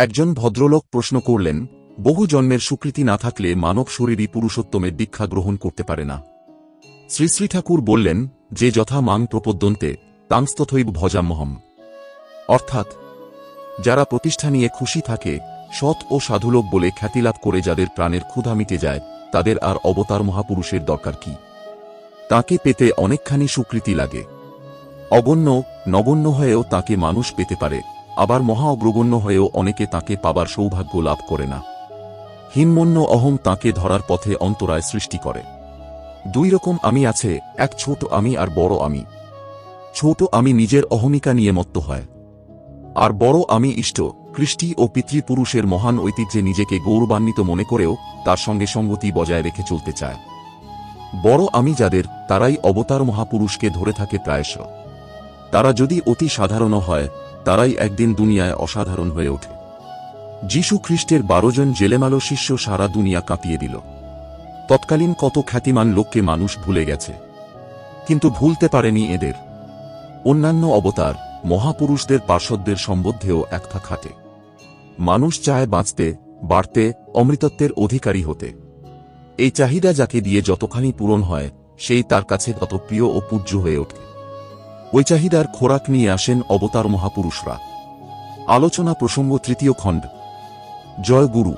একজন ভদ্রলোক প্রশ্ন করলেন, বহু জন্মের স্বীকৃতি না থাকলে মানব শরীরই পুরুষোত্তমের দীক্ষা গ্রহণ করতে পারে না। শ্রী শ্রী ঠাকুর বললেন, যে যথা মাং প্রপদ্যন্তে তাংস্তথৈব ভজাম্যহম। অর্থাৎ যারা প্রতিষ্ঠা নিয়ে খুশি থাকে, সৎ ও সাধুলোক বলে খ্যাতিলাভ করে যাদের প্রাণের ক্ষুধা মিটে যায়, তাদের আর অবতার মহাপুরুষের দরকার কি? তাকে পেতে অনেকখানি স্বীকৃতি লাগে। অগণ্য নগণ্য হয়েও তাকে মানুষ পেতে পারে, আবার মহা অগ্রগণ্য হয়েও অনেকে তাকে পাবার সৌভাগ্য লাভ করে না। হিনমন্য অহং তাকে ধরার পথে অন্তরায় সৃষ্টি করে। দুই রকম আমি আছে, এক ছোট আমি আর বড় আমি। ছোট আমি নিজের অহমিকা নিয়ে মত্ত হয়, আর বড় আমি ইষ্ট কৃষ্টি ও পিতৃপুরুষের মহান ঐতিহ্যে নিজেকে গৌরবান্বিত মনে করেও তার সঙ্গে সঙ্গতি বজায় রেখে চলতে চায়। বড় আমি যাদের, তারাই অবতার মহাপুরুষকে ধরে থাকে প্রায়শ। তারা যদি অতি সাধারণ হয়, তারাই একদিন দুনিয়ায় অসাধারণ হয়ে ওঠে। যীশু খ্রিস্টের 12 জন জেলেমালো শিষ্য সারা দুনিয়া কাঁপিয়ে দিল। তৎকালীন কত খ্যাতিমান লোককে মানুষ ভুলে গেছে, কিন্তু ভুলতে পারেনি এদের। অন্যান্য অবতার মহাপুরুষদের পার্শ্বদের সম্বন্ধেও একটা খাটে। মানুষ চায় বাঁচতে, বাড়তে, অমৃতত্বের অধিকারী হতে। এই চাহিদা যাকে দিয়ে যতখানি পূরণ হয়, সেই তার কাছে তত প্রিয় ও পূজ্য হয়ে ওঠে। ওই চাহিদার খোরাক নিয়ে আসেন অবতার মহাপুরুষরা। আলোচনা প্রসঙ্গ 3য় খণ্ড। জয় গুরু।